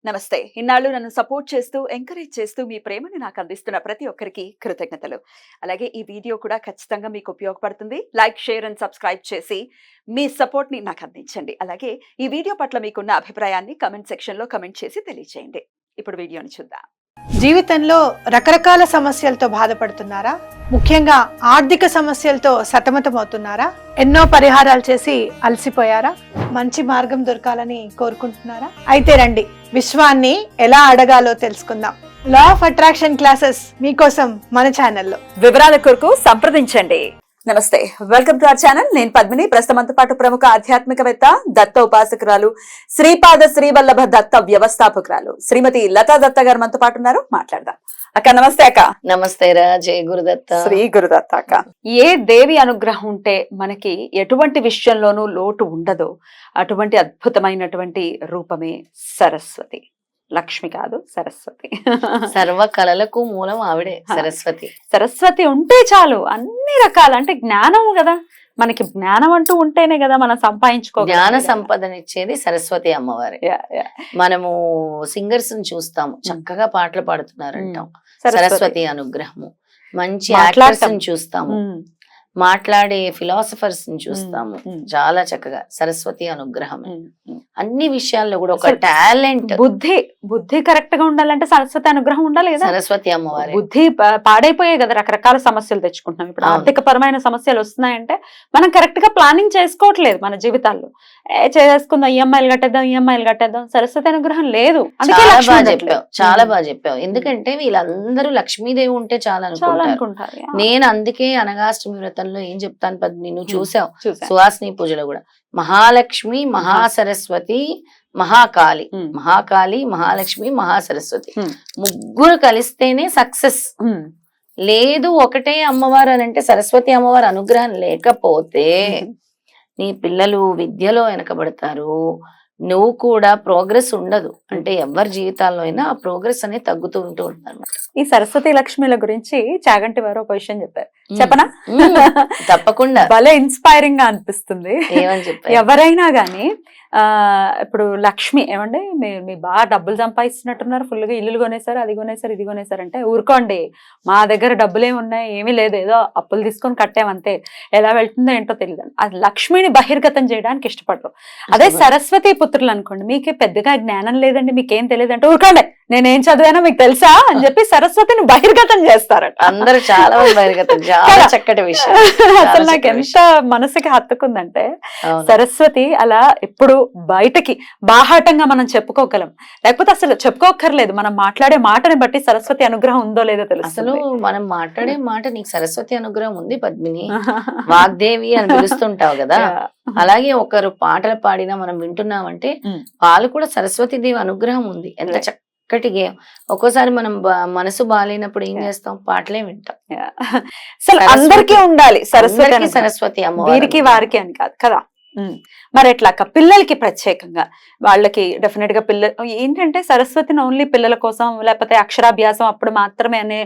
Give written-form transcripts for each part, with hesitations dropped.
నమస్తే. ఇన్నాళ్ళు నన్ను సపోర్ట్ చేస్తూ, ఎంకరేజ్ చేస్తూ మీ ప్రేమని నాకు అందిస్తున్న ప్రతి ఒక్కరికి కృతజ్ఞతలు. అలాగే ఈ వీడియో కూడా ఖచ్చితంగా మీకు ఉపయోగపడుతుంది. లైక్, షేర్ అండ్ సబ్స్క్రైబ్ చేసి మీ సపోర్ట్‌ని నాకు అందించండి. అలాగే ఈ వీడియో పట్ల మీకున్న అభిప్రాయాన్ని కామెంట్ సెక్షన్‌లో కామెంట్ చేసి తెలియజేయండి. ఇప్పుడు వీడియోని చూద్దాం. జీవితంలో రకరకాల సమస్యలతో బాధపడుతున్నారా? ముఖ్యంగా ఆర్థిక సమస్యలతో సతమతమవుతున్నారా? ఎన్నో పరిహారాలు చేసి అలసిపోయారా? మంచి మార్గం దొరకాలని కోరుకుంటున్నారా? అయితే రండి, విశ్వాన్ని ఎలా అడగాలో తెలుసుకుందాం. లా ఆఫ్ అట్రాక్షన్ క్లాసెస్ మీకోసం మన ఛానల్లో. వివరాల కొరకు సంప్రదించండి. నమస్తే, వెల్కమ్ టు అవర్ ఛానల్. నేను పద్మిని. ప్రస్తుతంతో పాటు ప్రముఖ ఆధ్యాత్మికవేత్త, దత్త ఉపాసకురాలు, శ్రీపాద శ్రీవల్లభ దత్త వ్యవస్థాపకురాలు శ్రీమతి లతా దత్త గారు మనతో పాటు ఉన్నారు. మాట్లాడదాం. అక్క నమస్తే. అక్క నమస్తే రా. జయ గురుదత్త. శ్రీ గురుదత్త. అక్క, ఏ దేవి అనుగ్రహం ఉంటే మనకి ఎటువంటి విషయంలోనూ లోటు ఉండదో అటువంటి అద్భుతమైనటువంటి రూపమే సరస్వతి. లక్ష్మి కాదు, సరస్వతి. సర్వ కళలకు మూలం ఆవిడే సరస్వతి. సరస్వతి ఉంటే చాలు, అన్ని రకాల అంటే జ్ఞానం కదా, మనకి జ్ఞానం అంటూ ఉంటేనే కదా మనం జ్ఞాన సంపదనిచ్చేది సరస్వతి అమ్మవారి. మనము సింగర్స్ ని చూస్తాము, చక్కగా పాటలు పాడుతున్నారు అంటాం, సరస్వతి అనుగ్రహము. మంచి యాక్టర్స్ ని చూస్తాము, మాట్లాడే ఫిలాసఫర్స్ ని చూస్తాము, చాలా చక్కగా సరస్వతి అనుగ్రహం. అన్ని విషయాల్లో కూడా ఒక టాలెంట్, బుద్ధి కరెక్ట్ గా ఉండాలంటే సరస్వతి అనుగ్రహం ఉండాలి కదా. సరస్వతి అమ్మవారి బుద్ధి పాడైపోయాయి కదా, రకరకాల సమస్యలు తెచ్చుకుంటున్నాం. ఇప్పుడు ఆర్థిక పరమైన సమస్యలు వస్తున్నాయంటే మనం కరెక్ట్ గా ప్లానింగ్ చేసుకోవట్లేదు మన జీవితాల్లో. చేసుకుందాం, ఈఎంఐలు కట్టేద్దాం. సరస్వతి అనుగ్రహం లేదు. చాలా బాగా చెప్పావు. ఎందుకంటే వీళ్ళందరూ లక్ష్మీదేవి ఉంటే చాలా అనుకుంటారు. నేను అందుకే అనగాష్టమి వ్రతంలో ఏం చెప్తాను పద్మిని, నువ్వు చూసావు సుహాసిని పూజలో కూడా, మహాలక్ష్మి, మహాసరస్వతి, మహాకాళి, మహాలక్ష్మి, మహాసరస్వతి ముగ్గురు కలిస్తేనే సక్సెస్. లేదు ఒకటే అమ్మవారు అని అంటే, సరస్వతి అమ్మవారి అనుగ్రహం లేకపోతే నీ పిల్లలు విద్యలో వెనకబడతారు, నువ్వు కూడా ప్రోగ్రెస్ ఉండదు. అంటే ఎవరి జీవితాల్లో అయినా ఆ ప్రోగ్రెస్ అనేది తగ్గుతూ ఉంటూ ఉంటుంది అనమాట. ఈ సరస్వతి లక్ష్మిల గురించి చాగంటి వారు ఒక విషయం చెప్పారు, చెప్పనా? తప్పకుండా. భలే ఇన్స్పైరింగ్ గా అనిపిస్తుంది. ఏమని చెప్పారు? ఎవరైనా గానీ ఇప్పుడు లక్ష్మి ఏమండి, మీ బాగా డబ్బులు సంపాదిస్తున్నట్టున్నారు, ఫుల్ గా ఇల్లులు కొనేసారు, అది కొనేసారు, ఇది కొనేసారు అంటే, ఊరుకోండి, మా దగ్గర డబ్బులు ఏమి ఉన్నాయి, ఏమీ లేదు, ఏదో అప్పులు తీసుకొని కట్టామంతే, ఎలా వెళ్తుందో ఏంటో తెలియదు. అది లక్ష్మిని బహిర్గతం చేయడానికి ఇష్టపడరు. అదే సరస్వతి పుత్రులు అనుకోండి, మీకే పెద్దగా జ్ఞానం లేదండి, మీకేం తెలియదు అంటే, ఊరుకోండి, నేనేం చదివానో మీకు తెలుసా అని చెప్పి సరస్వతిని బహిర్గతం చేస్తారట. అందరూ చాలా బహిర్గతం. చాలా చక్కటి విషయం. అసలు నాకు ఎంత మనసుకి హత్తుకుందంటే, సరస్వతి అలా ఎప్పుడు బయటకి బాహాటంగా మనం చెప్పుకోగలం, లేకపోతే అసలు చెప్పుకోకర్లేదు. మనం మాట్లాడే మాటని బట్టి సరస్వతి అనుగ్రహం ఉందో లేదో తెలుసు. అసలు మనం మాట్లాడే మాట, నీకు సరస్వతి అనుగ్రహం ఉంది పద్మిని, వాగ్దేవి అని పిలుస్తుంటావు కదా. అలాగే ఒకరు పాటలు పాడినా మనం వింటున్నామంటే వాళ్ళు కూడా సరస్వతి దేవి అనుగ్రహం ఉంది. ఎంత చక్కటి గేమ్. ఒక్కోసారి మనం మనసు బాగాలేనప్పుడు ఏం చేస్తాం, పాటలే వింటాం. అందరికీ ఉండాలి సరస్వతి అమ్మ, వీరికి వారికి అని కాదు కదా. మరి ఎట్లా పిల్లలకి ప్రత్యేకంగా వాళ్ళకి డెఫినెట్ గా పిల్లలు ఏంటంటే, సరస్వతిని ఓన్లీ పిల్లల కోసం లేకపోతే అక్షరాభ్యాసం అప్పుడు మాత్రమే అనే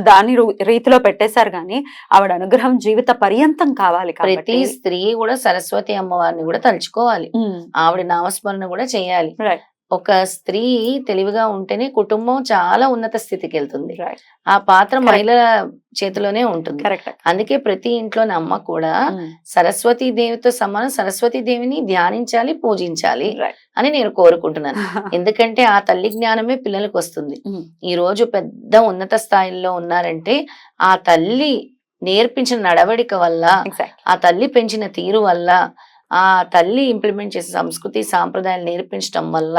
దాని రీతిలో పెట్టేశారు కానీ ఆవిడ అనుగ్రహం జీవిత పర్యంతం కావాలి. ప్రతి స్త్రీ కూడా సరస్వతి అమ్మవారిని కూడా తలుచుకోవాలి, ఆవిడ నామస్మరణ కూడా చేయాలి. ఒక స్త్రీ తెలివిగా ఉంటేనే కుటుంబం చాలా ఉన్నత స్థితికి వెళ్తుంది. ఆ పాత్ర మహిళల చేతిలోనే ఉంటుంది. అందుకే ప్రతి ఇంట్లోని అమ్మ కూడా సరస్వతి దేవితో సమానం, సరస్వతి దేవిని ధ్యానించాలి, పూజించాలి అని నేను కోరుకుంటున్నాను. ఎందుకంటే ఆ తల్లి జ్ఞానమే పిల్లలకు వస్తుంది. ఈ రోజు పెద్ద ఉన్నత స్థాయిలో ఉన్నారంటే ఆ తల్లి నేర్పించిన నడవడిక వల్ల, ఆ తల్లి పెంచిన తీరు వల్ల, ఆ తల్లి ఇంప్లిమెంట్ చేసే సంస్కృతి సాంప్రదాయాలు నేర్పించడం వల్ల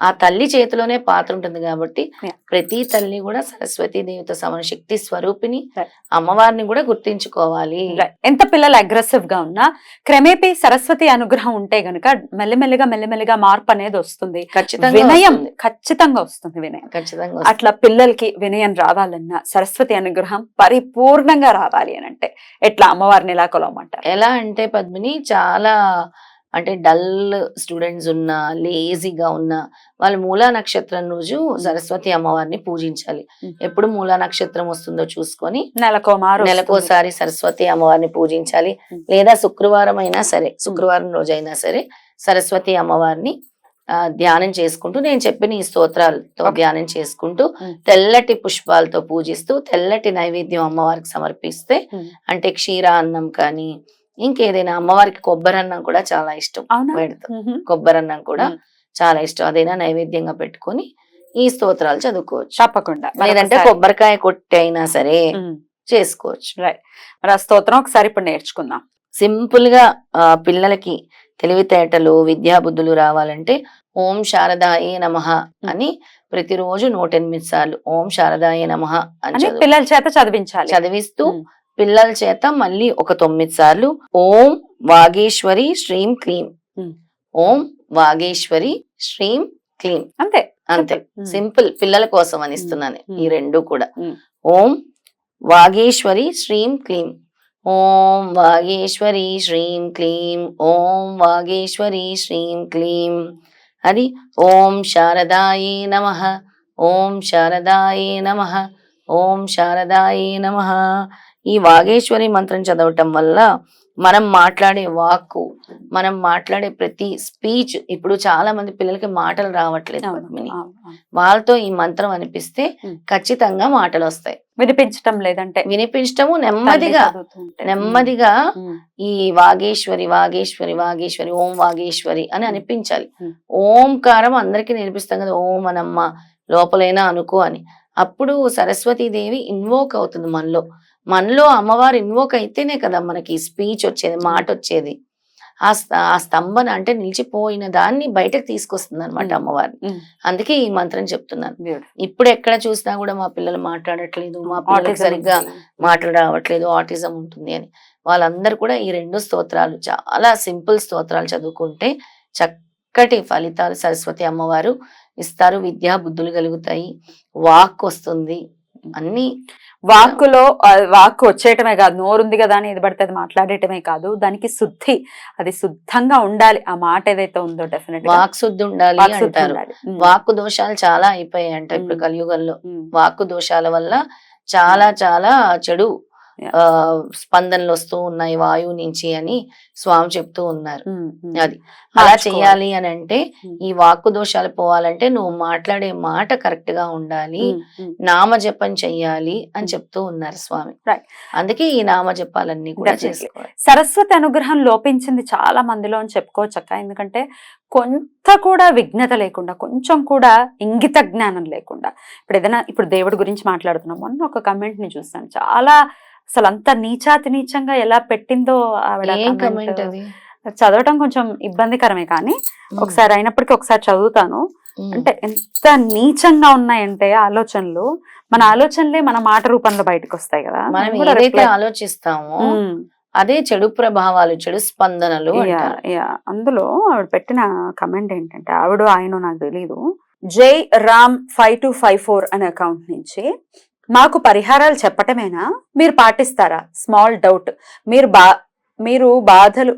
ఆ తల్లి చేతిలోనే పాత్ర ఉంటుంది. కాబట్టి ప్రతి తల్లి కూడా సరస్వతి దేవితో సమాన శక్తి స్వరూపిణి అమ్మవారిని కూడా గుర్తించుకోవాలి. ఎంత పిల్లలు అగ్రెసివ్ గా ఉన్నా క్రమేపీ సరస్వతి అనుగ్రహం ఉంటే గనుక మెల్లిమెల్లిగా మార్పు అనేది వస్తుంది. వినయం ఖచ్చితంగా వస్తుంది. వినయం ఖచ్చితంగా. అట్లా పిల్లలకి వినయం రావాలన్నా సరస్వతి అనుగ్రహం పరిపూర్ణంగా రావాలి అని అంటే ఎట్లా అమ్మవారిని ఎలా కొలవమంటారు? ఎలా అంటే పద్మిని, చాలా అంటే డల్ స్టూడెంట్స్ ఉన్నా, లేజీగా ఉన్నా, వాళ్ళు మూలా నక్షత్రం రోజు సరస్వతి అమ్మవారిని పూజించాలి. ఎప్పుడు మూలా నక్షత్రం వస్తుందో చూసుకొని నెలకోసారి సరస్వతి అమ్మవారిని పూజించాలి. లేదా శుక్రవారం అయినా సరే, శుక్రవారం రోజు అయినా సరే సరస్వతి అమ్మవారిని ధ్యానం చేసుకుంటూ నేను చెప్పిన ఈ స్తోత్రాలతో Okay. ధ్యానం చేసుకుంటూ Mm. తెల్లటి పుష్పాలతో పూజిస్తూ తెల్లటి నైవేద్యం అమ్మవారికి సమర్పిస్తే Mm. అంటే క్షీర అన్నం కానీ ఇంకేదైనా అమ్మవారికి కొబ్బరి అన్నం కూడా చాలా ఇష్టం అవునా పెడతాం మ్మ్. కొబ్బరి అన్నం కూడా Mm. చాలా ఇష్టం అదైనా నైవేద్యంగా పెట్టుకొని ఈ స్తోత్రాలు చదువుకోవచ్చు తప్పకుండా లేదంటే మరొకసారి. కొబ్బరికాయ కొట్టి అయినా సరే మ్మ్. చేసుకోవచ్చు మరి ఆ స్తోత్రం ఒకసారి ఇప్పుడు నేర్చుకుందాం. సింపుల్ గా పిల్లలకి తెలివితేటలు విద్యాబుద్ధులు రావాలంటే ఓం శారదాయే నమః అని ప్రతిరోజు 108 సార్లు ఓం శారదాయే నమః అని అని పిల్లల చేత చదివించాలి. చదివిస్తూ మ్మ్. పిల్లల చేత మళ్ళీ ఒక 9 సార్లు ఓం వాగేశ్వరి శ్రీం క్లీం మ్మ్. ఓం వాగేశ్వరి శ్రీం క్లీం అంతే అంతే మ్మ్. సింపుల్ పిల్లల కోసం అని ఇస్తున్నాను మ్మ్. ఈ రెండు కూడా మ్మ్. ఓం వాగేశ్వరి శ్రీం క్లీం ఓం వాగేశ్వరి శ్రీం క్లీం ఓం వాగేశ్వరి శ్రీం క్లీం అది ఓం శారదాయే నమః ఓం శారదాయే నమః ఓం శారదాయే నమః. ఈ వాగేశ్వరి మంత్రం చదవటం వల్ల మనం మాట్లాడే వాక్కు మనం మాట్లాడే ప్రతి స్పీచ్ ఇప్పుడు చాలా మంది పిల్లలకి మాటలు రావట్లేదు అవును, పద్మిని. అవును, అవును. వాళ్ళతో ఈ మంత్రం అనిపిస్తే మ్మ్. ఖచ్చితంగా మాటలు వస్తాయి. వినిపించటం లేదంటే వినిపించటము తల్లి నెమ్మదిగా చదువుతూ ఉంటే. నెమ్మదిగా మ్మ్. ఈ వాగేశ్వరి వాగేశ్వరి వాగేశ్వరి ఓం వాగేశ్వరి అని అనిపించాలి. మ్మ్. ఓంకారం అందరికీ నేర్పిస్తాం కదా ఓం అనమ్మ లోపలైనా అనుకో అని. అప్పుడు సరస్వతీదేవి ఇన్వోక్ అవుతుంది మనలో అమ్మవారు ఇన్వోక్ అయితేనే కదా మనకి స్పీచ్ వచ్చేది మాట వచ్చేది. ఆ స్తంభన అంటే నిలిచిపోయిన దాన్ని బయటకు తీసుకొస్తుంది అనమాట మ్మ్. అమ్మవారిని. మ్మ్. అందుకే ఈ మంత్రం చెప్తున్నాను. Beautiful. ఇప్పుడు ఎక్కడ చూసినా కూడా మా పిల్లలు మాట్లాడట్లేదు మా పిల్లలకి Autism సరిగ్గా ఉంది. మాటలు రావట్లేదు ఆటిజం ఉంటుంది అని వాళ్ళందరూ కూడా ఈ 2 స్తోత్రాలు చాలా సింపుల్ స్తోత్రాలు చదువుకుంటే చక్కటి ఫలితాలు సరస్వతి అమ్మవారు ఇస్తారు. విద్యా బుద్ధులు కలుగుతాయి, వాక్ వస్తుంది, అన్ని వాక్కులో వాక్కు వచ్చేయటమే కాదు, నోరుంది కదా అని ఏది పడితే అది మాట్లాడేయటమే కాదు, దానికి శుద్ధి, అది శుద్ధంగా ఉండాలి. ఆ మాట ఏదైతే ఉందో డెఫినెట్ వాక్ శుద్ధి ఉండాలి అంటారు. వాక్కు దోషాలు చాలా అయిపోయాయి అంట ఇప్పుడు మ్మ్. కలియుగంలో. వాక్కు దోషాల వల్ల చాలా చాలా చెడు స్పందనలు వస్తూ ఉన్నాయి వాయువు నుంచి అని స్వామి చెప్తూ ఉన్నారు. అది అలా మార్చుకోవాలి. చెయ్యాలి అని అంటే మ్మ్. ఈ వాక్కు దోషాలు పోవాలంటే నువ్వు మాట్లాడే మాట కరెక్ట్ గా ఉండాలి, నామజపం చెయ్యాలి అని చెప్తూ ఉన్నారు స్వామి. Right. అందుకే ఈ నామజపాలన్నీ కూడా Definitely. చేసుకోవాలి. సరస్వతి అనుగ్రహం లోపించింది చాలా మందిలో అని చెప్పుకోవచ్చు అక్క. ఎందుకంటే కొంత కూడా విఘ్నత లేకుండా, కొంచెం కూడా ఇంగిత జ్ఞానం లేకుండా, ఇప్పుడు దేవుడి గురించి మాట్లాడుతున్నాం. మొన్న ఒక కమెంట్ ని చూసాను, చాలా అసలు అంత నీచాతి నీచంగా ఎలా పెట్టిందో ఆవిడ ఏం comment. కమెంట్ అది? చదవటం కొంచెం ఇబ్బందికరమే కానీ ఒకసారి అయినప్పటికీ ఒకసారి చదువుతాను. అంటే ఎంత నీచంగా ఉన్నాయంటే ఆలోచనలు, మన ఆలోచనలే మన మాట రూపంలో బయటకు వస్తాయి కదా. మనం నేను కూడా ఏదైతే reply- ఆలోచిస్తామో మ్మ్. అదే చెడు ప్రభావాలు, చెడు స్పందనలు యా, అంటారు. యా. అందులో ఆవిడ పెట్టిన కమెంట్ ఏంటంటే, ఆయన నాకు తెలీదు, జై రామ్ 5254 అనే అకౌంట్ నుంచి, మాకు పరిహారాలు చెప్పటమేనా, మీరు పాటిస్తారా? Small doubt. మీరు బాధలు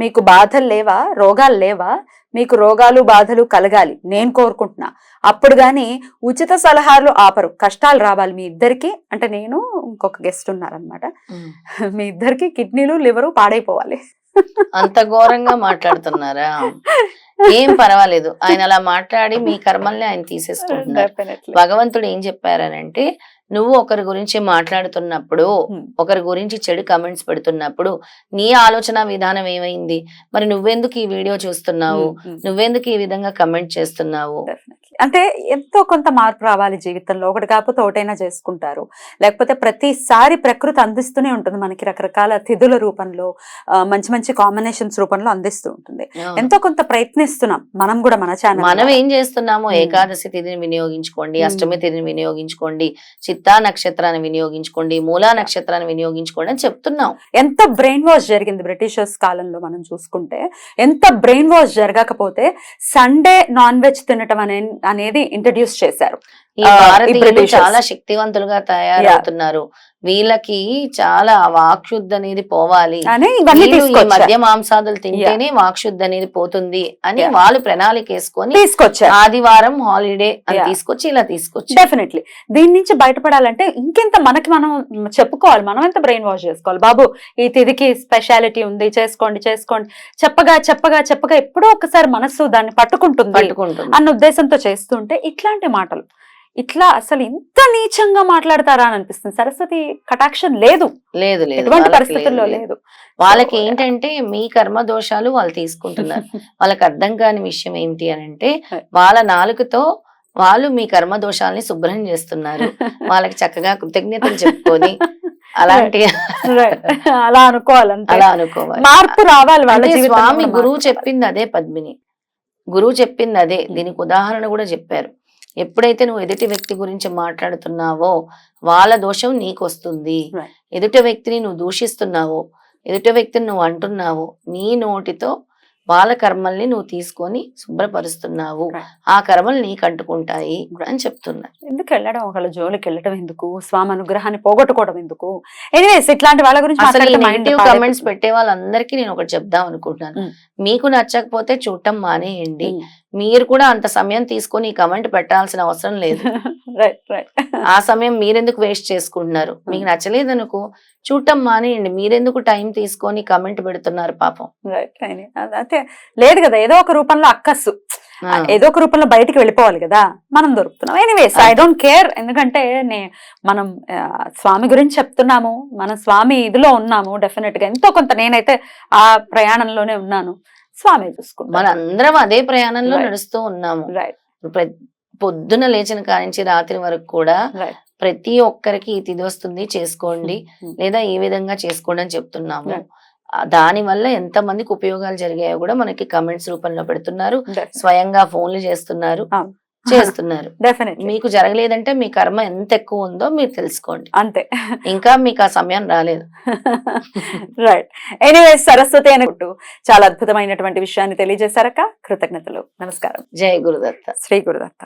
మీకు బాధలు లేవా, రోగాలు లేవా? మీకు రోగాలు బాధలు కలగాలి నేను కోరుకుంటున్నా. అప్పుడు గాని ఉచిత సలహాలు ఆపరు, కష్టాలు రావాలి మీ ఇద్దరికి. అంటే నేను ఇంకొక గెస్ట్ ఉన్నారనమాట, మ్మ్. మీ ఇద్దరికి కిడ్నీలు లివరు పాడైపోవాలి. అంత ఘోరంగా మాట్లాడుతున్నారా? ఏం పర్వాలేదు, ఆయన అలా మాట్లాడి మీ కర్మల్ని ఆయన తీసేసుకుంటున్నారు. Definitely. భగవంతుడు ఏం చెప్పారనంటే, నువ్వు ఒకరి గురించి మాట్లాడుతున్నప్పుడు, ఒకరి గురించి చెడు కమెంట్స్ పెడుతున్నప్పుడు నీ ఆలోచన విధానం ఏమైంది? మరి నువ్వెందుకు ఈ వీడియో చూస్తున్నావు, నువ్వెందుకు ఈ విధంగా కమెంట్ చేస్తున్నావు? Definitely. అంటే ఎంతో కొంత మార్పు రావాలి జీవితంలో. ఒకటి కాకపోతే ఒకటైనా చేసుకుంటారు. లేకపోతే ప్రతిసారి ప్రకృతి అందిస్తూనే ఉంటుంది మనకి రకరకాల తిథుల రూపంలో, మంచి మంచి కాంబినేషన్స్ రూపంలో అందిస్తూ ఉంటుంది. ఎంతో కొంత ప్రయత్నిస్తున్నాం మనం కూడా మన ఛానల్. మనం ఏం చేస్తున్నాము? ఏకాదశి తిథిని వినియోగించుకోండి, అష్టమి తిథిని వినియోగించుకోండి, చిత్తా నక్షత్రాన్ని వినియోగించుకోండి, మూలా నక్షత్రాన్ని వినియోగించుకోండి అని చెప్తున్నాం. ఎంత బ్రెయిన్ వాష్ జరిగింది బ్రిటిషర్స్ కాలంలో మనం చూసుకుంటే. ఎంత బ్రెయిన్ వాష్ జరగకపోతే సండే నాన్ వెజ్ తినటం అనేది ఇంట్రడ్యూస్ చేశారు ఈ భారతీయులు చాలా శక్తివంతులుగా తయారవుతున్నారు. వీళ్ళకి చాలా వాక్శుద్ధి అనేది పోవాలి, అని ఇవన్నీ వీళ్ళు ఈ తీసుకొచ్చారు మద్య మాంసాదులు తింటేనే వాక్శుద్ధి అనేది పోతుంది అని Yeah. వాళ్ళు ప్రణాళిక వేసుకొని తీసుకొచ్చారు. ఆదివారం హాలిడే అని Yeah. తీసుకొచ్చి ఇలా తీసుకొచ్చి డెఫినెట్లీ దీని నుంచి బయటపడాలంటే ఇంకెంత మనకి మనం చెప్పుకోవాలి, మనం ఎంత బ్రెయిన్ వాష్ చేసుకోవాలి. బాబు ఈ తిదికి స్పెషాలిటీ ఉంది, చేసుకోండి చేసుకోండి చెప్పగా చెప్పగా చెప్పగా ఎప్పుడో ఒకసారి మనస్సు దాన్ని పట్టుకుంటుంది అన్న ఉద్దేశంతో చేస్తుంటే ఇట్లాంటి మాటలు ఇట్లా అసలు ఇంత నీచంగా మాట్లాడతారా అని అనిపిస్తుంది. సరస్వతి కటాక్షం లేదు, లేదు లేదు ఎటువంటి వాళ్ళకి పరిస్థితుల్లో లేదు. లేదు. వాళ్ళకి ఏంటంటే మీ కర్మ దోషాలు వాళ్ళు తీసుకుంటున్నారు. వాళ్ళకి అర్థం కాని విషయం ఏంటి అని అంటే వాళ్ళ నాలుకతో వాళ్ళు మీ కర్మ దోషాలని శుభ్రం చేస్తున్నారు. వాళ్ళకి చక్కగా కృతజ్ఞతలు చెప్పుకొని అలాంటి అలా అనుకోవాలంటే అలా అనుకోవాలి. మార్పు రావాలి వాళ్ళ అంటే జీవితంలో స్వామి కూడా గురువు మార్పు చెప్పింది అదే పద్మిని, గురువు చెప్పింది అదే. దీనికి ఉదాహరణ కూడా చెప్పారు. ఎప్పుడైతే నువ్వు ఎదుటి వ్యక్తి గురించి మాట్లాడుతున్నావో వాళ్ళ దోషం నీకు వస్తుంది. Right. ఎదుటి వ్యక్తిని నువ్వు దూషిస్తున్నావో, ఎదుటి వ్యక్తిని నువ్వు అంటున్నావో, నీ నోటితో వాళ్ళ కర్మల్ని నువ్వు తీసుకొని శుభ్రపరుస్తున్నావు. Right. ఆ కర్మలు నీకు అంటుకుంటాయి అని చెప్తున్నా. ఎందుకు వెళ్ళడం, ఒకళ్ళ జోలికి వెళ్ళడం ఎందుకు, స్వామి అనుగ్రహాన్ని పోగొట్టుకోవడం ఎందుకు? ఎనీవేస్ ఇట్లాంటి వాళ్ళ గురించి అసలు ఈ మాట్లాడితే mind నెగిటివ్ పాడైపోతుంది. కమెంట్స్ పెట్టే వాళ్ళందరికీ నేను ఒకటి చెప్దాం అనుకుంటున్నాను. Mm. మీకు నచ్చకపోతే చూడటం మానేయండి. Mm. మీరు కూడా అంత సమయం తీసుకొని ఈ కమెంట్ పెట్టాల్సిన అవసరం లేదు. రైట్ రైట్ ఆ సమయం మీరెందుకు వేస్ట్ చేసుకుంటున్నారు? మీకు నచ్చలేదు అనుకో చూడటం మానేయండి. మీరెందుకు టైం తీసుకొని కమెంట్ పెడుతున్నారు పాపం? రైట్ అయితే లేదు కదా, ఏదో ఒక రూపంలో అక్కస్సు ఏదో ఒక రూపంలో బయటికి వెళ్ళిపోవాలి కదా, మనం దొరుకుతున్నాం. ఎనీవేస్ ఐ డోంట్ కేర్, ఎందుకంటే మనం స్వామి గురించి చెప్తున్నాము, మనం స్వామి ఇదిలో ఉన్నాము. డెఫినెట్ గా ఎంతో కొంత నేనైతే ఆ ప్రయాణంలోనే ఉన్నాను, స్వామి చూసుకుంటాం. మనందరం అదే ప్రయాణంలో Right. నడుస్తూ ఉన్నాము. రైట్ పొద్దున లేచిన కానించి రాత్రి వరకు కూడా రైట్ ప్రతి ఒక్కరికి ఈ తిథి వస్తుంది చేసుకోండి, లేదా ఈ విధంగా చేసుకోండి అని చెప్తున్నాము. Right. దాని వల్ల ఎంత మందికి ఉపయోగాలు జరిగాయో కూడా మనకి కమెంట్స్ రూపంలో పెడుతున్నారు, స్వయంగా ఫోన్లు చేస్తున్నారు, చేస్తున్నారు. డెఫినెట్ మీకు జరగలేదంటే మీ కర్మ ఎంత ఎక్కువ ఉందో మీరు తెలుసుకోండి. అంతే. ఇంకా మీకు ఆ సమయం రాలేదు. రైట్. ఎనీవేస్ సరస్వతి అనుకుంటూ చాలా అద్భుతమైనటువంటి విషయాన్ని తెలియజేశారక్క, కృతజ్ఞతలు. నమస్కారం. జై గురుదత్త. శ్రీ గురుదత్త.